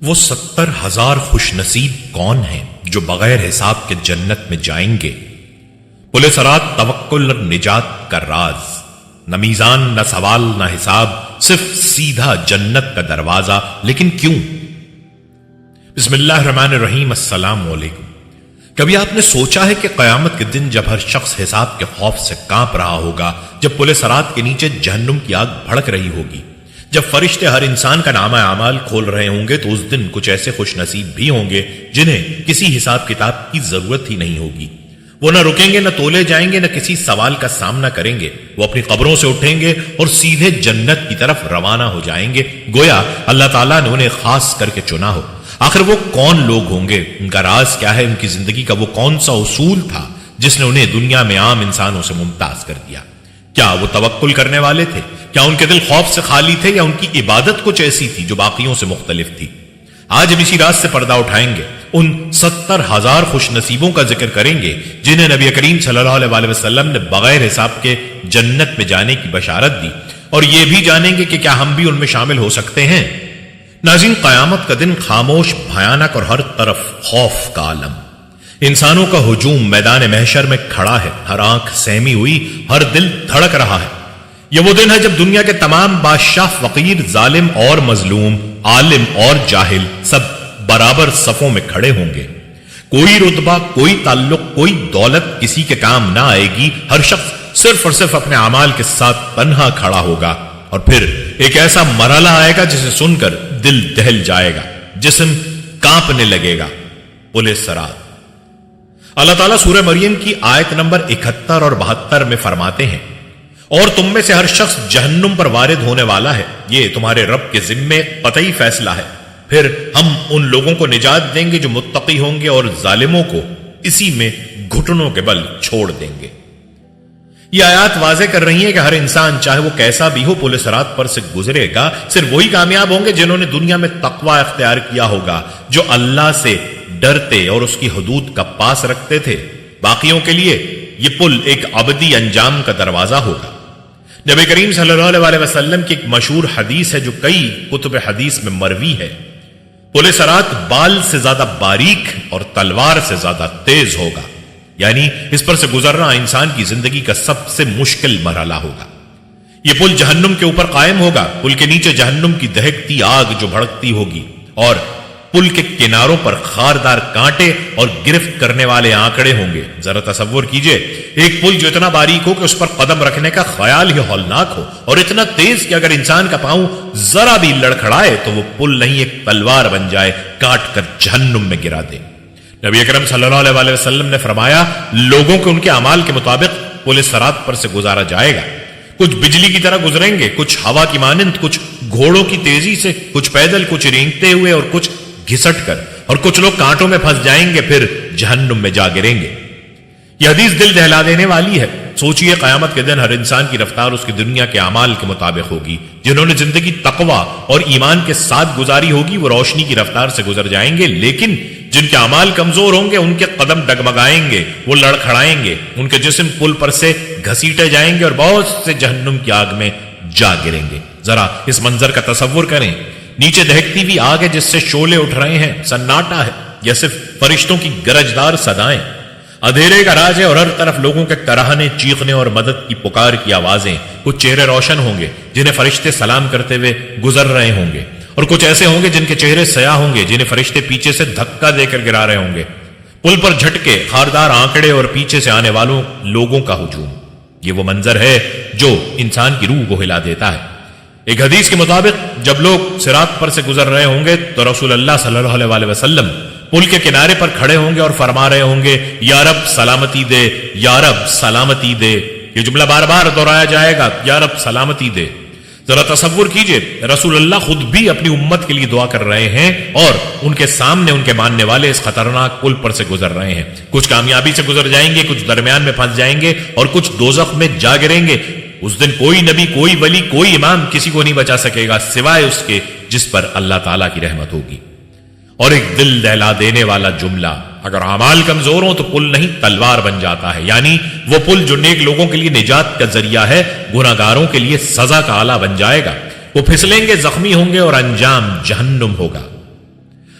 وہ 70,000 خوش نصیب کون ہیں جو بغیر حساب کے جنت میں جائیں گے؟ پل صراط توکل اور نجات کا راز، نہ میزان نہ سوال نہ حساب، صرف سیدھا جنت کا دروازہ۔ لیکن کیوں؟ بسم اللہ الرحمن الرحیم۔ السلام علیکم۔ کبھی آپ نے سوچا ہے کہ قیامت کے دن جب ہر شخص حساب کے خوف سے کانپ رہا ہوگا، جب پل صراط کے نیچے جہنم کی آگ بھڑک رہی ہوگی، جب فرشتے ہر انسان کا نامہ اعمال کھول رہے ہوں گے، تو اس دن کچھ ایسے خوش نصیب بھی ہوں گے جنہیں کسی حساب کتاب کی ضرورت ہی نہیں ہوگی۔ وہ نہ رکیں گے، نہ تولے جائیں گے، نہ کسی سوال کا سامنا کریں گے۔ وہ اپنی قبروں سے اٹھیں گے اور سیدھے جنت کی طرف روانہ ہو جائیں گے، گویا اللہ تعالیٰ نے انہیں خاص کر کے چنا ہو۔ آخر وہ کون لوگ ہوں گے؟ ان کا راز کیا ہے؟ ان کی زندگی کا وہ کون سا اصول تھا جس نے انہیں دنیا میں عام انسانوں سے ممتاز کر دیا؟ کیا وہ توکل کرنے والے تھے؟ کیا ان کے دل خوف سے خالی تھے، یا ان کی عبادت کچھ ایسی تھی جو باقیوں سے مختلف تھی؟ آج ہم اسی راز سے پردہ اٹھائیں گے، ان 70,000 خوش نصیبوں کا ذکر کریں گے جنہیں نبی کریم صلی اللہ علیہ وسلم نے بغیر حساب کے جنت میں جانے کی بشارت دی، اور یہ بھی جانیں گے کہ کیا ہم بھی ان میں شامل ہو سکتے ہیں۔ ناظرین، قیامت کا دن خاموش، بھیانک اور ہر طرف خوف کا عالم۔ انسانوں کا ہجوم میدان محشر میں کھڑا ہے، ہر آنکھ سہمی ہوئی، ہر دل دھڑک رہا ہے۔ یہ وہ دن ہے جب دنیا کے تمام بادشاہ، فقیر، ظالم اور مظلوم، عالم اور جاہل، سب برابر صفوں میں کھڑے ہوں گے۔ کوئی رتبہ، کوئی تعلق، کوئی دولت کسی کے کام نہ آئے گی۔ ہر شخص صرف اور صرف اپنے اعمال کے ساتھ تنہا کھڑا ہوگا، اور پھر ایک ایسا مرحلہ آئے گا جسے سن کر دل دہل جائے گا، جسم کانپنے لگے گا۔ پل صراط۔ اللہ تعالیٰ سورہ مریم کی آیت نمبر 71 اور 72 میں فرماتے ہیں، اور تم میں سے ہر شخص جہنم پر وارد ہونے والا ہے، یہ تمہارے رب کے ذمے قطعی فیصلہ ہے۔ پھر ہم ان لوگوں کو نجات دیں گے جو متقی ہوں گے، اور ظالموں کو اسی میں گھٹنوں کے بل چھوڑ دیں گے۔ یہ آیات واضح کر رہی ہیں کہ ہر انسان چاہے وہ کیسا بھی ہو، پل صراط پر سے گزرے گا۔ صرف وہی کامیاب ہوں گے جنہوں نے دنیا میں تقوی اختیار کیا ہوگا، جو اللہ سے ڈرتے اور اس کی حدود کا پاس رکھتے تھے۔ باقیوں کے لیے یہ پل ایک ابدی انجام کا دروازہ ہوگا۔ نبی کریم صلی اللہ علیہ وسلم کی ایک مشہور حدیث ہے جو کئی کتب حدیث میں مروی ہے، پل صراط بال سے زیادہ باریک اور تلوار سے زیادہ تیز ہوگا، یعنی اس پر سے گزرنا انسان کی زندگی کا سب سے مشکل مرحلہ ہوگا۔ یہ پل جہنم کے اوپر قائم ہوگا، پل کے نیچے جہنم کی دہکتی آگ جو بھڑکتی ہوگی، اور پل کے کناروں پر خاردار کانٹے اور گرفت کرنے والے آنکڑے ہوں گے۔ ذرا تصور کیجئے، ایک پل جو اتنا باریک ہو کہ اس پر قدم رکھنے کا خیال ہی ہولناک ہو، اور اتنا تیز کہ اگر انسان کا پاؤں ذرا بھی لڑکھڑائے تو وہ پل نہیں ایک تلوار بن جائے، کاٹ کر جہنم میں گرا دے۔ نبی اکرم صلی اللہ علیہ وسلم نے فرمایا، لوگوں کو ان کے اعمال کے مطابق پل صراط پر سے گزارا جائے گا۔ کچھ بجلی کی طرح گزریں گے، کچھ ہوا کی مانند، کچھ گھوڑوں کی تیزی سے، کچھ پیدل، کچھ رینگتے ہوئے، اور کچھ گھسٹ کر، اور کچھ لوگ کانٹوں میں پھنس جائیں گے، پھر جہنم میں جا گریں گے۔ یہ حدیث دل دہلا دینے والی ہے۔ سوچئے، قیامت کے دن ہر انسان کی رفتار اس کی دنیا کے اعمال کے مطابق ہوگی۔ جنہوں نے زندگی تقوی اور ایمان کے ساتھ گزاری ہوگی وہ روشنی کی رفتار سے گزر جائیں گے، لیکن جن کے اعمال کمزور ہوں گے ان کے قدم ڈگمگائیں گے، وہ لڑکھڑائیں گے، ان کے جسم پل پر سے گھسیٹے جائیں گے، اور بہت سے جہنم کی آگ میں جا گریں گے۔ ذرا اس منظر کا تصور کریں، نیچے دہکتی ہوئی آگ ہے جس سے شعلے اٹھ رہے ہیں، سناٹا ہے یا صرف فرشتوں کی گرجدار صدائیں؟ اندھیرے کا راج ہے، اور ہر طرف لوگوں کے کراہنے، چیخنے اور مدد کی پکار کی آوازیں۔ کچھ چہرے روشن ہوں گے جنہیں فرشتے سلام کرتے ہوئے گزر رہے ہوں گے، اور کچھ ایسے ہوں گے جن کے چہرے سیاہ ہوں گے جنہیں فرشتے پیچھے سے دھکا دے کر گرا رہے ہوں گے۔ پل پر جھٹکے، خاردار آنکڑے اور پیچھے سے آنے والوں لوگوں کا ہجوم۔ یہ وہ منظر ہے جو انسان کی روح کو ہلا دیتا ہے۔ ایک حدیث کے مطابق جب لوگ صراط پر سے گزر رہے ہوں گے تو رسول اللہ صلی اللہ علیہ وسلم پل کے کنارے پر کھڑے ہوں گے اور فرما رہے ہوں گے، یا رب سلامتی دے، یا رب سلامتی دے۔ یہ جملہ بار بار دہرایا جائے گا، یا رب سلامتی دے۔ ذرا تصور کیجئے، رسول اللہ خود بھی اپنی امت کے لیے دعا کر رہے ہیں، اور ان کے سامنے ان کے ماننے والے اس خطرناک پل پر سے گزر رہے ہیں۔ کچھ کامیابی سے گزر جائیں گے، کچھ درمیان میں پھنس جائیں گے، اور کچھ دوزخ میں جا گریں گے۔ اس دن کوئی نبی، کوئی ولی، کوئی امام کسی کو نہیں بچا سکے گا سوائے اس کے جس پر اللہ تعالیٰ کی رحمت ہوگی۔ اور ایک دل دہلا دینے والا جملہ، اگر اعمال کمزور ہوں تو پل نہیں تلوار بن جاتا ہے، یعنی وہ پل جو نیک لوگوں کے لیے نجات کا ذریعہ ہے، گناہگاروں کے لیے سزا کا آلہ بن جائے گا۔ وہ پھسلیں گے، زخمی ہوں گے، اور انجام جہنم ہوگا۔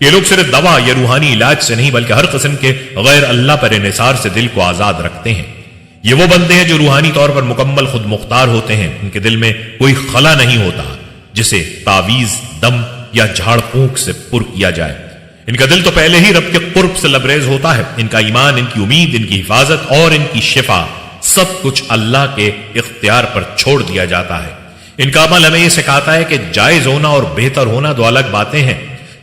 یہ لوگ صرف دوا یا روحانی علاج سے نہیں بلکہ ہر قسم کے غیر اللہ پر انحصار سے دل کو آزاد رکھتے ہیں۔ یہ وہ بندے ہیں جو روحانی طور پر مکمل خود مختار ہوتے ہیں، ان کے دل میں کوئی خلا نہیں ہوتا جسے تعویذ، دم یا جھاڑ پھونک سے پر کیا جائے۔ ان کا دل تو پہلے ہی رب کے قرب سے لبریز ہوتا ہے۔ ان کا ایمان، ان کی امید، ان کی حفاظت اور ان کی شفا سب کچھ اللہ کے اختیار پر چھوڑ دیا جاتا ہے۔ ان کا عمل ہمیں یہ سکھاتا ہے کہ جائز ہونا اور بہتر ہونا دو الگ باتیں ہیں۔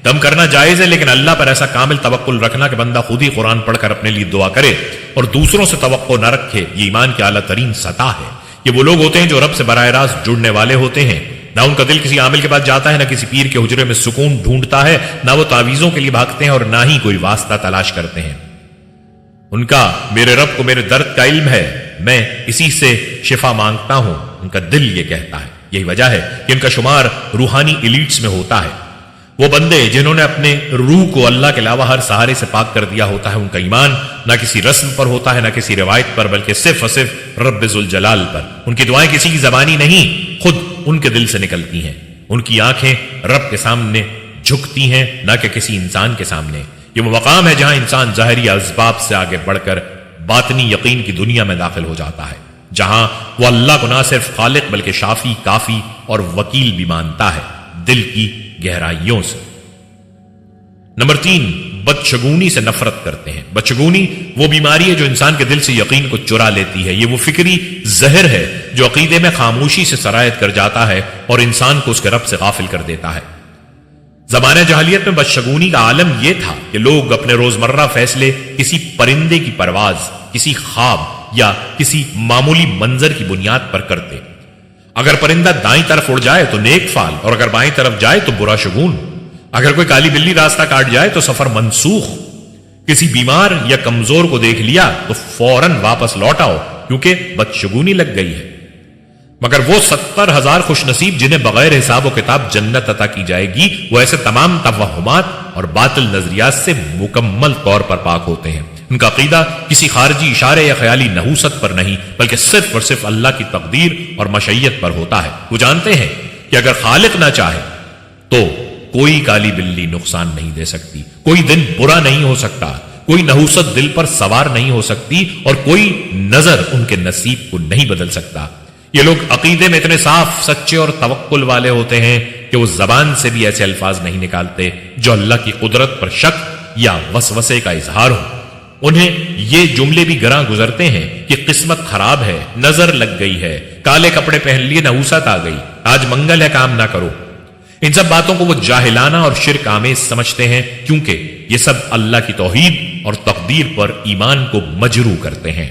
دم کرنا جائز ہے، لیکن اللہ پر ایسا کامل توکل رکھنا کہ بندہ خود ہی قرآن پڑھ کر اپنے لیے دعا کرے اور دوسروں سے توقع نہ رکھے، یہ ایمان کی اعلیٰ ترین سطح ہے۔ یہ وہ لوگ ہوتے ہیں جو رب سے براہ راست جڑنے والے ہوتے ہیں۔ نہ ان کا دل کسی عامل کے پاس جاتا ہے، نہ کسی پیر کے حجرے میں سکون ڈھونڈتا ہے، نہ وہ تعویذوں کے لیے بھاگتے ہیں اور نہ ہی کوئی واسطہ تلاش کرتے ہیں۔ ان کا میرے رب کو میرے درد کا علم ہے، میں اسی سے شفا مانگتا ہوں، ان کا دل یہ کہتا ہے۔ یہی وجہ ہے کہ ان کا شمار روحانی ایلیٹس میں ہوتا ہے۔ وہ بندے جنہوں نے اپنے روح کو اللہ کے علاوہ ہر سہارے سے پاک کر دیا ہوتا ہے، ان کا ایمان نہ کسی رسم پر ہوتا ہے، نہ کسی روایت پر، بلکہ صرف اور صرف رب ذوالجلال پر۔ ان کی دعائیں کسی کی زبانی نہیں، خود ان کے دل سے نکلتی ہیں۔ ان کی آنکھیں رب کے سامنے جھکتی ہیں، نہ کہ کسی انسان کے سامنے۔ یہ وہ مقام ہے جہاں انسان ظاہری اسباب سے آگے بڑھ کر باطنی یقین کی دنیا میں داخل ہو جاتا ہے، جہاں وہ اللہ کو نہ صرف خالق بلکہ شافی، کافی اور وکیل بھی مانتا ہے، دل کی گہرائیوں سے۔ نمبر 3، بدشگونی سے نفرت کرتے ہیں۔ بدشگونی وہ بیماری ہے جو انسان کے دل سے یقین کو چرا لیتی ہے۔ یہ وہ فکری زہر ہے جو عقیدے میں خاموشی سے سرایت کر جاتا ہے اور انسان کو اس کے رب سے غافل کر دیتا ہے۔ زمانہ جاہلیت میں بدشگونی کا عالم یہ تھا کہ لوگ اپنے روزمرہ فیصلے کسی پرندے کی پرواز، کسی خواب یا کسی معمولی منظر کی بنیاد پر کرتے۔ اگر پرندہ دائیں طرف اڑ جائے تو نیک فال، اور اگر بائیں طرف جائے تو برا شگون۔ اگر کوئی کالی بلی راستہ کاٹ جائے تو سفر منسوخ۔ کسی بیمار یا کمزور کو دیکھ لیا تو فوراً واپس لوٹ آؤ، کیونکہ بدشگونی لگ گئی ہے۔ مگر وہ 70,000 خوش نصیب جنہیں بغیر حساب و کتاب جنت عطا کی جائے گی، وہ ایسے تمام توہمات اور باطل نظریات سے مکمل طور پر پاک ہوتے ہیں۔ ان کا عقیدہ کسی خارجی اشارے یا خیالی نحوست پر نہیں بلکہ صرف اور صرف اللہ کی تقدیر اور مشیت پر ہوتا ہے۔ وہ جانتے ہیں کہ اگر خالق نہ چاہے تو کوئی کالی بلی نقصان نہیں دے سکتی، کوئی دن برا نہیں ہو سکتا، کوئی نحوست دل پر سوار نہیں ہو سکتی، اور کوئی نظر ان کے نصیب کو نہیں بدل سکتا۔ یہ لوگ عقیدے میں اتنے صاف، سچے اور توکل والے ہوتے ہیں کہ وہ زبان سے بھی ایسے الفاظ نہیں نکالتے جو اللہ کی قدرت پر شک یا وسوسے کا اظہار ہو۔ انہیں یہ جملے بھی گراں گزرتے ہیں کہ قسمت خراب ہے، نظر لگ گئی ہے، کالے کپڑے پہن لیے نحوست آ گئی، آج منگل ہے کام نہ کرو۔ ان سب باتوں کو وہ جاہلانہ اور شرک آمیز سمجھتے ہیں، کیونکہ یہ سب اللہ کی توحید اور تقدیر پر ایمان کو مجروح کرتے ہیں۔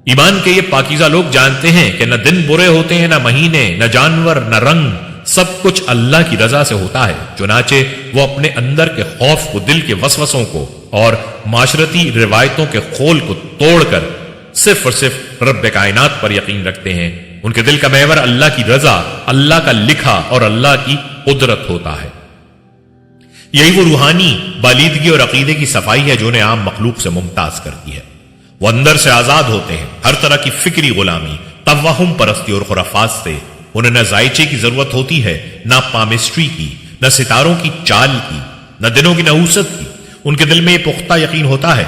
ایمان کے یہ پاکیزہ لوگ جانتے ہیں کہ نہ دن برے ہوتے ہیں، نہ مہینے، نہ جانور، نہ رنگ، سب کچھ اللہ کی رضا سے ہوتا ہے۔ چنانچہ وہ اپنے اندر کے خوف کو، دل کے وسوسوں کو اور معاشرتی روایتوں کے خول کو توڑ کر صرف اور صرف رب کائنات پر یقین رکھتے ہیں۔ ان کے دل کا محور اللہ کی رضا، اللہ کا لکھا اور اللہ کی قدرت ہوتا ہے۔ یہی وہ روحانی بالیدگی اور عقیدے کی صفائی ہے جو انہیں عام مخلوق سے ممتاز کرتی ہے۔ وہ اندر سے آزاد ہوتے ہیں، ہر طرح کی فکری غلامی، توہم پرستی اور خرافات سے۔ انہیں نہ ذائچے کی ضرورت ہوتی ہے، نہ پامسٹری کی، نہ ستاروں کی چال کی، نہ دنوں کی نحوست کی۔ ان کے دل میں یہ پختہ یقین ہوتا ہے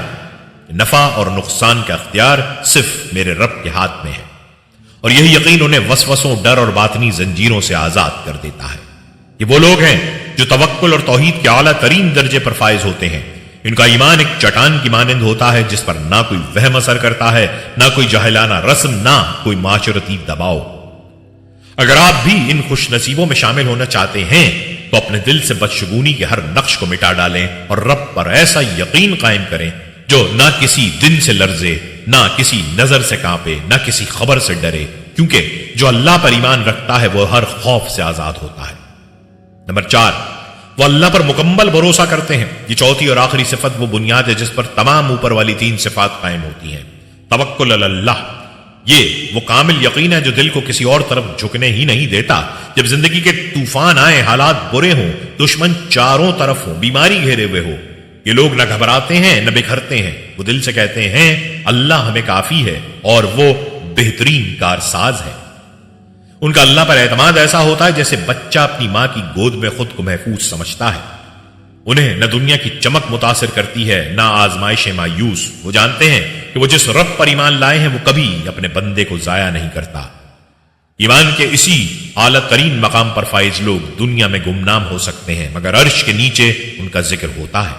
کہ نفع اور نقصان کا اختیار صرف میرے رب کے ہاتھ میں ہے، اور یہی یقین انہیں وسوسوں، ڈر اور باطنی زنجیروں سے آزاد کر دیتا ہے۔ یہ وہ لوگ ہیں جو توکل اور توحید کے اعلیٰ ترین درجے پر فائز ہوتے ہیں۔ ان کا ایمان ایک چٹان کی مانند ہوتا ہے جس پر نہ کوئی وہم اثر کرتا ہے، نہ کوئی جاہلانہ رسم، نہ کوئی معاشرتی دباؤ۔ اگر آپ بھی ان خوش نصیبوں میں شامل ہونا چاہتے ہیں تو اپنے دل سے بدشگونی کے ہر نقش کو مٹا ڈالیں اور رب پر ایسا یقین قائم کریں جو نہ کسی دن سے لرزے، نہ کسی نظر سے کانپے، نہ کسی خبر سے ڈرے، کیونکہ جو اللہ پر ایمان رکھتا ہے وہ ہر خوف سے آزاد ہوتا ہے۔ نمبر 4، وہ اللہ پر مکمل بھروسہ کرتے ہیں۔ یہ چوتھی اور آخری صفت وہ بنیاد ہے جس پر تمام اوپر والی 3 صفات قائم ہوتی ہیں۔ توکل علی اللہ، یہ وہ کامل یقین ہے جو دل کو کسی اور طرف جھکنے ہی نہیں دیتا۔ جب زندگی کے طوفان آئیں، حالات برے ہوں، دشمن چاروں طرف ہوں، بیماری گھیرے ہوئے ہو، یہ لوگ نہ گھبراتے ہیں نہ بکھرتے ہیں۔ وہ دل سے کہتے ہیں اللہ ہمیں کافی ہے اور وہ بہترین کارساز ہے۔ ان کا اللہ پر اعتماد ایسا ہوتا ہے جیسے بچہ اپنی ماں کی گود میں خود کو محفوظ سمجھتا ہے۔ انہیں نہ دنیا کی چمک متاثر کرتی ہے نہ آزمائش مایوس. وہ جانتے ہیں کہ وہ جس رب پر ایمان لائے ہیں وہ کبھی اپنے بندے کو ضائع نہیں کرتا. ایمان کے اسی اعلیٰ ترین مقام پر فائز لوگ دنیا میں گمنام ہو سکتے ہیں مگر عرش کے نیچے ان کا ذکر ہوتا ہے.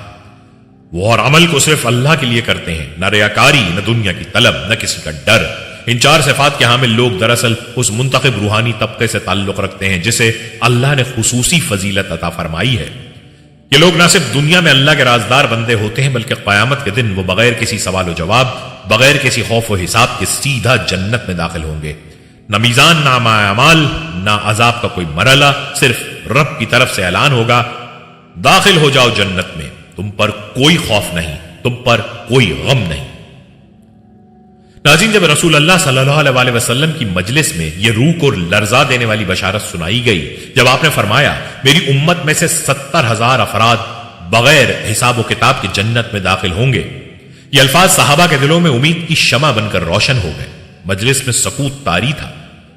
وہ اور عمل کو صرف اللہ کے لیے کرتے ہیں، نہ ریاکاری، نہ دنیا کی طلب، نہ کسی کا ڈر. ان چار صفات کے حامل لوگ دراصل اس منتخب روحانی طبقے سے تعلق رکھتے ہیں جسے اللہ نے خصوصی فضیلت عطا فرمائی ہے. یہ لوگ نہ صرف دنیا میں اللہ کے رازدار بندے ہوتے ہیں بلکہ قیامت کے دن وہ بغیر کسی سوال و جواب، بغیر کسی خوف و حساب کے سیدھا جنت میں داخل ہوں گے. نہ میزان، نہ اعمال، نہ عذاب کا کوئی مرحلہ، صرف رب کی طرف سے اعلان ہوگا داخل ہو جاؤ جنت میں، تم پر کوئی خوف نہیں، تم پر کوئی غم نہیں. ناظرین، جب رسول اللہ صلی اللہ علیہ وسلم کی مجلس میں یہ روح کو لرزا دینے والی بشارت سنائی گئی، جب آپ نے فرمایا میری امت میں سے 70,000 افراد بغیر حساب و کتاب کی جنت میں داخل ہوں گے، یہ الفاظ صحابہ کے دلوں میں امید کی شمع بن کر روشن ہو گئے. مجلس میں سکوت طاری تھا،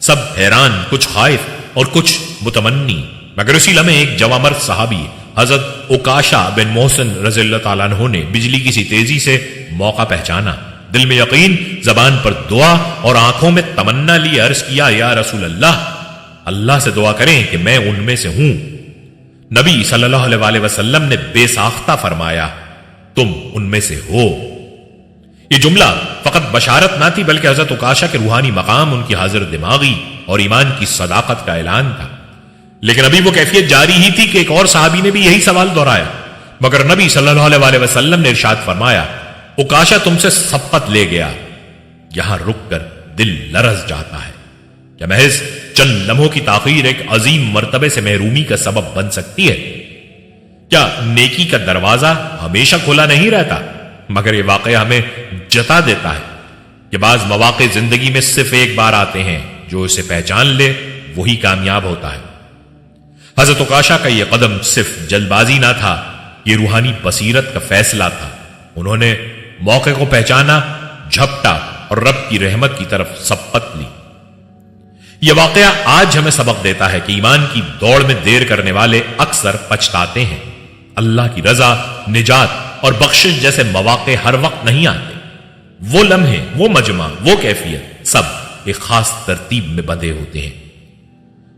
سب حیران، کچھ خائف اور کچھ متمنی. مگر اسی لمحے ایک جوامرد صحابی حضرت عکاشہ بن محسن رضی اللہ تعالیٰ عنہ نے بجلی کی سی تیزی سے موقع پہچانا. دل میں یقین، زبان پر دعا اور آنکھوں میں تمنا لیے عرض کیا یا رسول اللہ، اللہ سے دعا کریں کہ میں ان میں سے ہوں. نبی صلی اللہ علیہ وسلم نے بے ساختہ فرمایا تم ان میں سے ہو. یہ جملہ فقط بشارت نہ تھی بلکہ حضرت عکاشہ کے روحانی مقام، ان کی حاضر دماغی اور ایمان کی صداقت کا اعلان تھا. لیکن ابھی وہ کیفیت جاری ہی تھی کہ ایک اور صحابی نے بھی یہی سوال دہرایا، مگر نبی صلی اللہ علیہ وسلم نے ارشاد فرمایا عکاشہ تم سے سبقت لے گیا. یہاں رک کر دل لرز جاتا ہے. کیا محض چند لمحوں کی تاخیر ایک عظیم مرتبے سے محرومی کا سبب بن سکتی ہے؟ کیا نیکی کا دروازہ ہمیشہ کھلا نہیں رہتا؟ مگر یہ واقعہ ہمیں جتا دیتا ہے کہ بعض مواقع زندگی میں صرف ایک بار آتے ہیں، جو اسے پہچان لے وہی کامیاب ہوتا ہے. حضرت عکاشہ کا یہ قدم صرف جلد بازی نہ تھا، یہ روحانی بصیرت کا فیصلہ تھا. انہوں نے موقع کو پہچانا، جھپٹا اور رب کی رحمت کی طرف سبقت لی. یہ واقعہ آج ہمیں سبق دیتا ہے کہ ایمان کی دوڑ میں دیر کرنے والے اکثر پچھتاتے ہیں. اللہ کی رضا، نجات اور بخشش جیسے مواقع ہر وقت نہیں آتے. وہ لمحے، وہ مجمع، وہ کیفیت سب ایک خاص ترتیب میں بندھے ہوتے ہیں.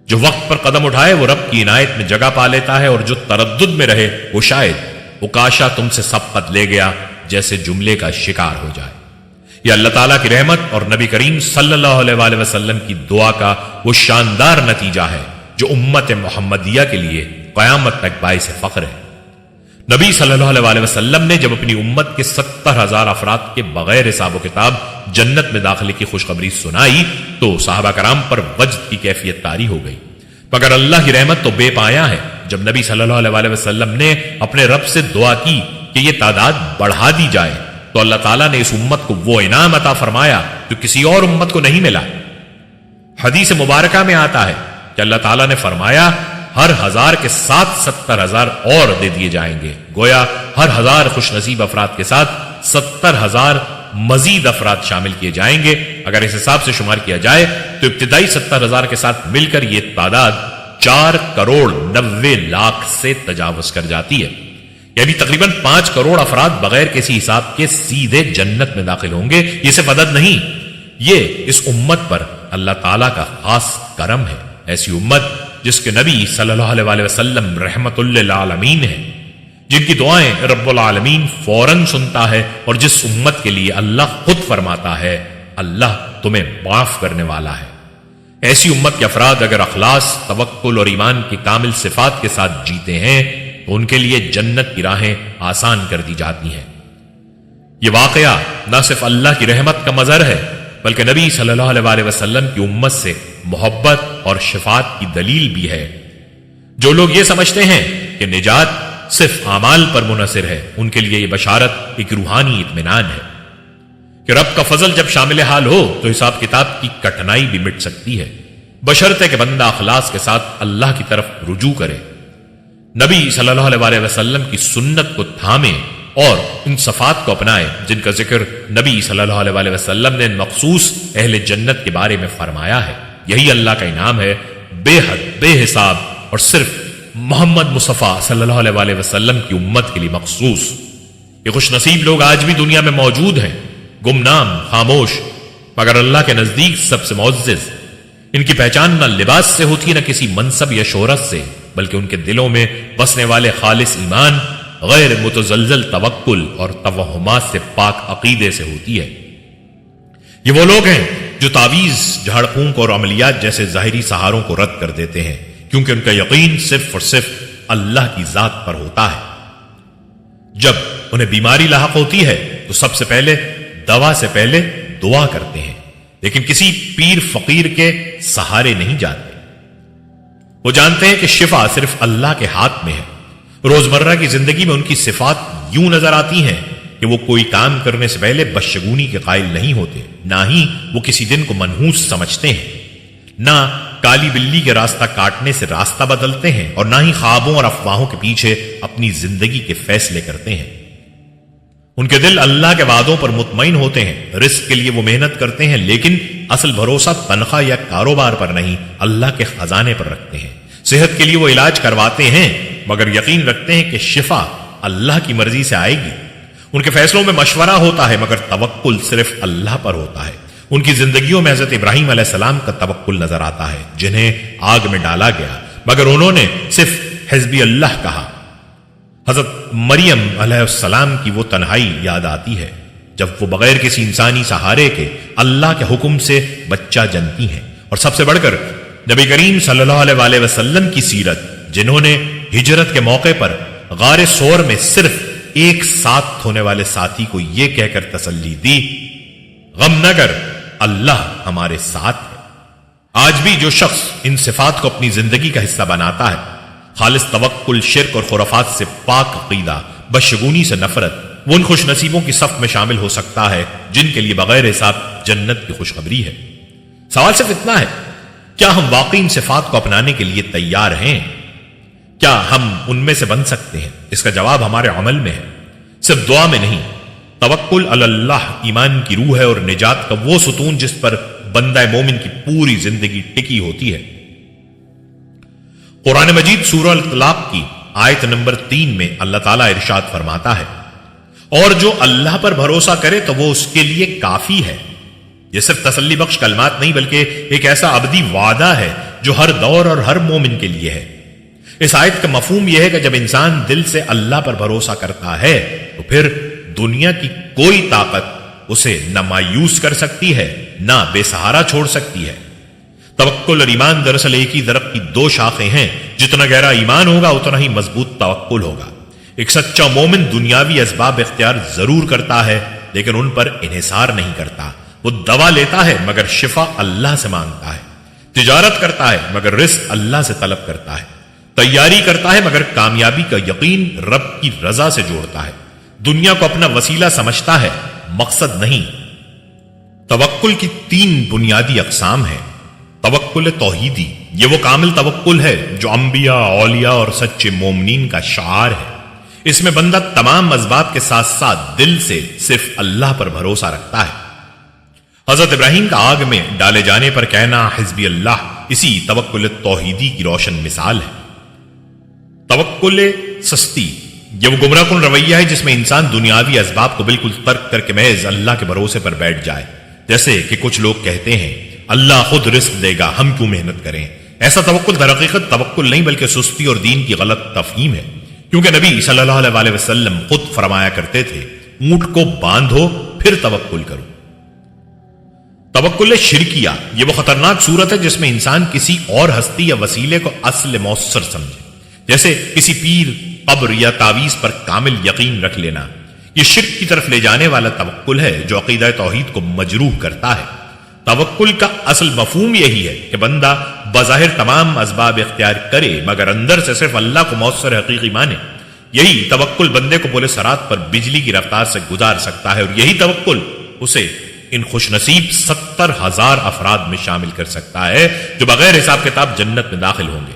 جو وقت پر قدم اٹھائے وہ رب کی عنایت میں جگہ پا لیتا ہے، اور جو تردد میں رہے وہ شاید عکاشہ تم سے سبقت لے گیا جیسے جملے کا شکار ہو جائے. یہ اللہ تعالیٰ کی رحمت اور نبی کریم صلی اللہ علیہ وسلم کی دعا کا وہ شاندار نتیجہ ہے جو امت محمدیہ کے لیے قیامت تک باعث فخر ہے. نبی صلی اللہ علیہ وسلم نے جب اپنی امت کے 70,000 افراد کے بغیر حساب و کتاب جنت میں داخلے کی خوشخبری سنائی تو صحابہ کرام پر وجد کی کیفیت طاری ہو گئی. مگر اللہ کی رحمت تو بے پایا ہے. جب نبی صلی اللہ علیہ وسلم نے اپنے رب سے دعا کی کہ یہ تعداد بڑھا دی جائے تو اللہ تعالیٰ نے اس امت کو وہ انعام عطا فرمایا جو کسی اور امت کو نہیں ملا. حدیث مبارکہ میں آتا ہے کہ اللہ تعالیٰ نے فرمایا ہر 1000 کے ساتھ 70,000 اور دے دیے جائیں گے. گویا ہر 1000 خوش نصیب افراد کے ساتھ 70,000 مزید افراد شامل کیے جائیں گے. اگر اس حساب سے شمار کیا جائے تو ابتدائی 70,000 کے ساتھ مل کر یہ تعداد 4,90,00,000 سے تجاوز کر جاتی ہے. یعنی تقریباً 5 کروڑ افراد بغیر کسی حساب کے سیدھے جنت میں داخل ہوں گے. یہ صرف عدد نہیں، یہ اس امت پر اللہ تعالیٰ کا خاص کرم ہے. ایسی امت جس کے نبی صلی اللہ علیہ وسلم رحمت للعالمین ہے، جن کی دعائیں رب العالمین فوراً سنتا ہے، اور جس امت کے لیے اللہ خود فرماتا ہے اللہ تمہیں معاف کرنے والا ہے. ایسی امت کے افراد اگر اخلاص، توکل اور ایمان کی کامل صفات کے ساتھ جیتے ہیں تو ان کے لیے جنت کی راہیں آسان کر دی جاتی ہیں. یہ واقعہ نہ صرف اللہ کی رحمت کا مظہر ہے بلکہ نبی صلی اللہ علیہ وسلم کی امت سے محبت اور شفاعت کی دلیل بھی ہے. جو لوگ یہ سمجھتے ہیں کہ نجات صرف اعمال پر منحصر ہے، ان کے لیے یہ بشارت ایک روحانی اطمینان ہے کہ رب کا فضل جب شامل حال ہو تو حساب کتاب کی کٹھنائی بھی مٹ سکتی ہے، بشرطے کہ بندہ اخلاص کے ساتھ اللہ کی طرف رجوع کرے، نبی صلی اللہ علیہ وسلم کی سنت کو تھامے اور ان صفات کو اپنائے جن کا ذکر نبی صلی اللہ علیہ وسلم نے مخصوص اہل جنت کے بارے میں فرمایا ہے. یہی اللہ کا انعام ہے، بے حد، بے حساب اور صرف محمد مصطفیٰ صلی اللہ علیہ وسلم کی امت کے لیے مخصوص۔ یہ خوش نصیب لوگ آج بھی دنیا میں موجود ہیں، گمنام، خاموش، مگر اللہ کے نزدیک سب سے معزز۔ ان کی پہچان نہ لباس سے ہوتی ہے، نہ کسی منصب یا شہرت سے، بلکہ ان کے دلوں میں بسنے والے خالص ایمان، غیر متزلزل توکل اور توہمات سے پاک عقیدے سے ہوتی ہے۔ یہ وہ لوگ ہیں جو تعویذ، جھاڑ پھونک اور عملیات جیسے ظاہری سہاروں کو رد کر دیتے ہیں، کیونکہ ان کا یقین صرف اور صرف اللہ کی ذات پر ہوتا ہے۔ جب انہیں بیماری لاحق ہوتی ہے تو سب سے پہلے دوا سے پہلے دعا کرتے ہیں، لیکن کسی پیر فقیر کے سہارے نہیں جاتے۔ وہ جانتے ہیں کہ شفا صرف اللہ کے ہاتھ میں ہے۔ روزمرہ کی زندگی میں ان کی صفات یوں نظر آتی ہیں کہ وہ کوئی کام کرنے سے پہلے بدشگونی کے قائل نہیں ہوتے، نہ ہی وہ کسی دن کو منحوس سمجھتے ہیں، نہ کالی بلی کے راستہ کاٹنے سے راستہ بدلتے ہیں، اور نہ ہی خوابوں اور افواہوں کے پیچھے اپنی زندگی کے فیصلے کرتے ہیں۔ ان کے دل اللہ کے وعدوں پر مطمئن ہوتے ہیں، رزق کے لیے وہ محنت کرتے ہیں، لیکن اصل بھروسہ تنخواہ یا کاروبار پر نہیں، اللہ کے خزانے پر رکھتے ہیں۔ صحت کے لیے وہ علاج کرواتے ہیں، مگر یقین رکھتے ہیں کہ شفا اللہ کی مرضی سے آئے گی۔ ان کے فیصلوں میں مشورہ ہوتا ہے، مگر توکل صرف اللہ پر ہوتا ہے۔ ان کی زندگیوں میں حضرت ابراہیم علیہ السلام کا توکل نظر آتا ہے، جنہیں آگ میں ڈالا گیا، مگر انہوں نے صرف حسبی اللہ کہا۔ حضرت مریم علیہ السلام کی وہ تنہائی یاد آتی ہے جب وہ بغیر کسی انسانی سہارے کے اللہ کے حکم سے بچہ جنتی ہیں۔ اور سب سے بڑھ کر نبی کریم صلی اللہ علیہ وسلم کی سیرت، جنہوں نے ہجرت کے موقع پر غار ثور میں صرف ایک ساتھ ہونے والے ساتھی کو یہ کہہ کر تسلی دی، غم نہ کر، اللہ ہمارے ساتھ ہے۔ آج بھی جو شخص ان صفات کو اپنی زندگی کا حصہ بناتا ہے، خالص توکل، شرک اور خرافات سے پاک عقیدہ، بدشگونی سے نفرت، وہ ان خوش نصیبوں کی صف میں شامل ہو سکتا ہے جن کے لیے بغیر حساب جنت کی خوشخبری ہے۔ سوال صرف اتنا ہے، کیا ہم واقعی ان صفات کو اپنانے کے لیے تیار ہیں؟ کیا ہم ان میں سے بن سکتے ہیں؟ اس کا جواب ہمارے عمل میں ہے، صرف دعا میں نہیں۔ توکل علی اللہ ایمان کی روح ہے اور نجات کا وہ ستون جس پر بندہ مومن کی پوری زندگی ٹکی ہوتی ہے۔ قرآن مجید سورہ الطلاق کی آیت نمبر 3 میں اللہ تعالیٰ ارشاد فرماتا ہے، اور جو اللہ پر بھروسہ کرے تو وہ اس کے لیے کافی ہے۔ یہ صرف تسلی بخش کلمات نہیں، بلکہ ایک ایسا ابدی وعدہ ہے جو ہر دور اور ہر مومن کے لیے ہے۔ اس آیت کا مفہوم یہ ہے کہ جب انسان دل سے اللہ پر بھروسہ کرتا ہے تو پھر دنیا کی کوئی طاقت اسے نہ مایوس کر سکتی ہے، نہ بے سہارا چھوڑ سکتی ہے۔ توکل اور ایمان دراصل ایک ہی درخت کی دو شاخیں ہیں، جتنا گہرا ایمان ہوگا اتنا ہی مضبوط توکل ہوگا۔ ایک سچا مومن دنیاوی اسباب اختیار ضرور کرتا ہے، لیکن ان پر انحصار نہیں کرتا۔ وہ دوا لیتا ہے مگر شفا اللہ سے مانگتا ہے، تجارت کرتا ہے مگر رزق اللہ سے طلب کرتا ہے، تیاری کرتا ہے مگر کامیابی کا یقین رب کی رضا سے جوڑتا ہے۔ دنیا کو اپنا وسیلہ سمجھتا ہے، مقصد نہیں۔ توکل کی 3 بنیادی اقسام ہیں۔ توکل توحیدی، یہ وہ کامل توکل ہے جو انبیاء، اولیاء اور سچے مومنین کا شعار ہے۔ اس میں بندہ تمام اسباب کے ساتھ ساتھ دل سے صرف اللہ پر بھروسہ رکھتا ہے۔ حضرت ابراہیم کا آگ میں ڈالے جانے پر کہنا حسبی اللہ اسی توکل توحیدی کی روشن مثال ہے۔ توکل سستی، یہ وہ گمراہ کن رویہ ہے جس میں انسان دنیاوی اسباب کو بالکل ترک کر کے محض اللہ کے بھروسے پر بیٹھ جائے۔ جیسے کہ کچھ لوگ کہتے ہیں اللہ خود رزق دے گا، ہم کیوں محنت کریں۔ ایسا توکل در حقیقت توکل نہیں بلکہ سستی اور دین کی غلط تفہیم ہے، کیونکہ نبی صلی اللہ علیہ وسلم خود فرمایا کرتے تھے، اونٹ کو باندھو پھر توکل کرو۔ توکل شرکیہ، یہ وہ خطرناک صورت ہے جس میں انسان کسی اور ہستی یا وسیلے کو اصل مؤثر سمجھے، جیسے کسی پیر، قبر یا تعویذ پر کامل یقین رکھ لینا۔ یہ شرک کی طرف لے جانے والا توکل ہے جو عقیدہ توحید کو مجروح کرتا ہے۔ توکل کا اصل مفہوم یہی ہے کہ بندہ بظاہر تمام اسباب اختیار کرے مگر اندر سے صرف اللہ کو مؤثر حقیقی مانے۔ یہی توکل بندے کو پورے سرات پر بجلی کی رفتار سے گزار سکتا ہے، اور یہی توکل اسے ان خوش نصیب 70,000 افراد میں شامل کر سکتا ہے جو بغیر حساب کتاب جنت میں داخل ہوں گے۔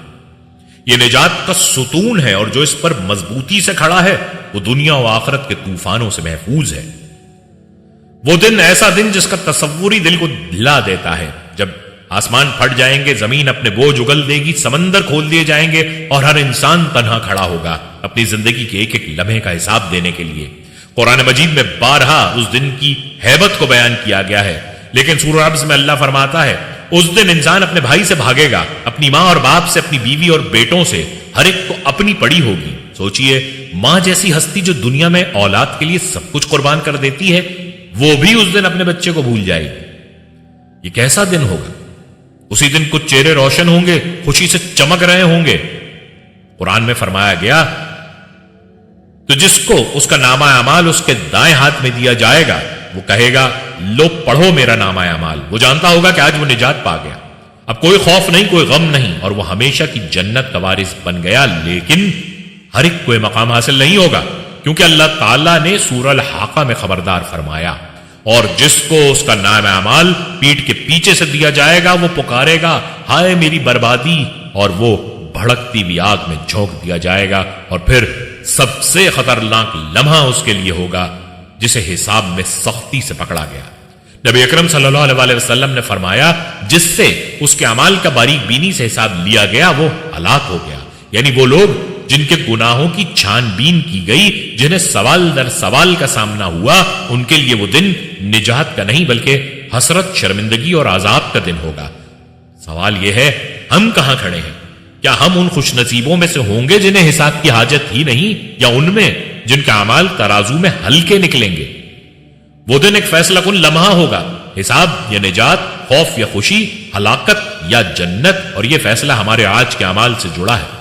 یہ نجات کا ستون ہے، اور جو اس پر مضبوطی سے کھڑا ہے وہ دنیا و آخرت کے طوفانوں سے محفوظ ہے۔ وہ دن ایسا دن جس کا تصور ہی دل کو ہلا دیتا ہے، جب آسمان پھٹ جائیں گے، زمین اپنے بوجھ اگل دے گی، سمندر کھول دیے جائیں گے اور ہر انسان تنہا کھڑا ہوگا اپنی زندگی کے ایک ایک لمحے کا حساب دینے کے لیے۔ قرآن مجید میں بارہا اس دن کی ہیبت کو بیان کیا گیا ہے، لیکن سورہ عبس میں اللہ فرماتا ہے اس دن انسان اپنے بھائی سے بھاگے گا، اپنی ماں اور باپ سے، اپنی بیوی اور بیٹوں سے، ہر ایک کو اپنی پڑی ہوگی۔ سوچئے ماں جیسی ہستی جو دنیا میں اولاد کے لیے سب کچھ قربان کر دیتی ہے، وہ بھی اس دن اپنے بچے کو بھول جائے گی۔ یہ کیسا دن ہوگا؟ اسی دن کچھ چہرے روشن ہوں گے، خوشی سے چمک رہے ہوں گے۔ قرآن میں فرمایا گیا تو جس کو اس کا نامہ اعمال اس کے دائیں ہاتھ میں دیا جائے گا، وہ کہے گا لو پڑھو میرا نامہ اعمال۔ وہ جانتا ہوگا کہ آج وہ نجات پا گیا، اب کوئی خوف نہیں، کوئی غم نہیں، اور وہ ہمیشہ کی جنت کا وارث بن گیا۔ لیکن ہر ایک کو مقام حاصل نہیں ہوگا، کیونکہ اللہ تعالیٰ نے سورہ الحاقہ میں خبردار فرمایا، اور جس کو اس کا نام اعمال پیٹھ کے پیچھے سے دیا جائے گا وہ پکارے گا ہائے میری بربادی، اور وہ بھڑکتی ہوئی آگ میں جھونک دیا جائے گا۔ اور پھر سب سے خطرناک لمحہ اس کے لیے ہوگا جسے حساب میں سختی سے پکڑا گیا۔ نبی اکرم صلی اللہ علیہ وسلم نے فرمایا جس سے اس کے اعمال کا باریک بینی سے حساب لیا گیا وہ ہلاک ہو گیا، یعنی وہ لوگ جن کے گناہوں کی چھان بین کی گئی، جنہیں سوال در سوال کا سامنا ہوا، ان کے لیے وہ دن نجات کا نہیں بلکہ حسرت، شرمندگی اور عذاب کا دن ہوگا۔ سوال یہ ہے ہم کہاں کھڑے ہیں؟ کیا ہم ان خوش نصیبوں میں سے ہوں گے جنہیں حساب کی حاجت ہی نہیں، یا ان میں جن کا اعمال ترازو میں ہلکے نکلیں گے؟ وہ دن ایک فیصلہ کن لمحہ ہوگا، حساب یا نجات، خوف یا خوشی، ہلاکت یا جنت، اور یہ فیصلہ ہمارے آج کے اعمال سے جڑا ہے۔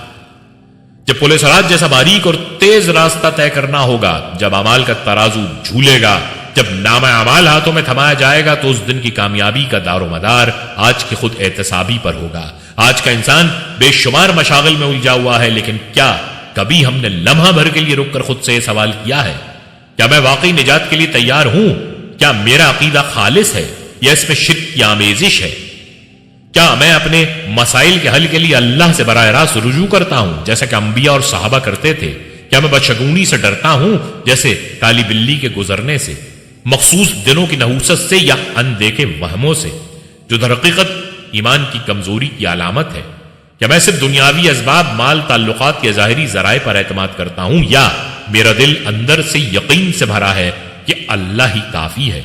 جب پولیس رات جیسا باریک اور تیز راستہ طے کرنا ہوگا، جب اعمال کا ترازو جھولے گا، جب نامہ اعمال ہاتھوں میں تھمایا جائے گا، تو اس دن کی کامیابی کا دار و مدار آج کے خود احتسابی پر ہوگا۔ آج کا انسان بے شمار مشاغل میں الجھا ہوا ہے، لیکن کیا کبھی ہم نے لمحہ بھر کے لیے رک کر خود سے یہ سوال کیا ہے؟ کیا میں واقعی نجات کے لیے تیار ہوں؟ کیا میرا عقیدہ خالص ہے یا اس میں شرک کی آمیزش ہے؟ کیا میں اپنے مسائل کے حل کے لیے اللہ سے براہ راست رجوع کرتا ہوں جیسا کہ انبیاء اور صحابہ کرتے تھے؟ کیا میں بدشگونی سے ڈرتا ہوں جیسے کالی بلی کے گزرنے سے، مخصوص دنوں کی نحوست سے، یا اندیکھے وہموں سے جو در حقیقت ایمان کی کمزوری کی علامت ہے؟ کیا میں صرف دنیاوی اسباب، مال، تعلقات یا ظاہری ذرائع پر اعتماد کرتا ہوں، یا میرا دل اندر سے یقین سے بھرا ہے کہ اللہ ہی کافی ہے؟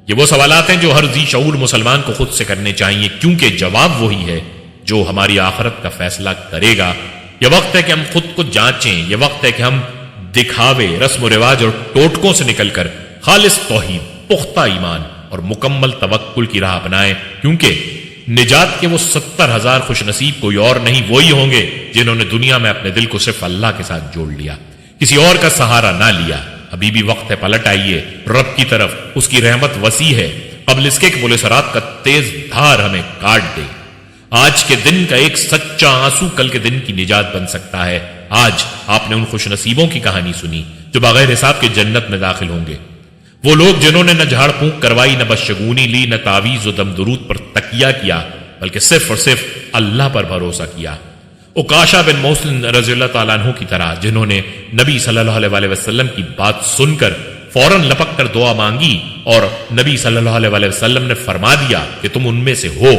یہ وہ سوالات ہیں جو ہر ذی شعور مسلمان کو خود سے کرنے چاہیے، کیونکہ جواب وہی ہے جو ہماری آخرت کا فیصلہ کرے گا۔ یہ وقت ہے کہ ہم خود کو جانچیں، یہ وقت ہے کہ ہم دکھاوے، رسم و رواج اور ٹوٹکوں سے نکل کر خالص توحید، پختہ ایمان اور مکمل توکل کی راہ اپنائیں، کیونکہ نجات کے وہ 70,000 خوش نصیب کوئی اور نہیں، وہی ہوں گے جنہوں نے دنیا میں اپنے دل کو صرف اللہ کے ساتھ جوڑ لیا، کسی اور کا سہارا نہ لیا۔ ابھی بھی وقت ہے، پلٹ آئیے رب کی طرف، اس کی رحمت وسیع ہے، قبل اس کے کہ پولیس رات کا تیز دھار ہمیں کاٹ دے۔ آج کے دن کا ایک سچا آنسو کل کے دن کی نجات بن سکتا ہے۔ آج آپ نے ان خوش نصیبوں کی کہانی سنی جو بغیر حساب کے جنت میں داخل ہوں گے، وہ لوگ جنہوں نے نہ جھاڑ پھونک کروائی، نہ بدشگونی لی، نہ تعویذ و دم درود پر تکیہ کیا، بلکہ صرف اور صرف اللہ پر بھروسہ کیا۔ عکاشہ بن محسن رضی اللہ تعالیٰ عنہ کی طرح، جنہوں نے نبی صلی اللہ علیہ وسلم کی بات سن کر فوراً لپک کر دعا مانگی، اور نبی صلی اللہ علیہ وسلم نے فرما دیا کہ تم ان میں سے ہو،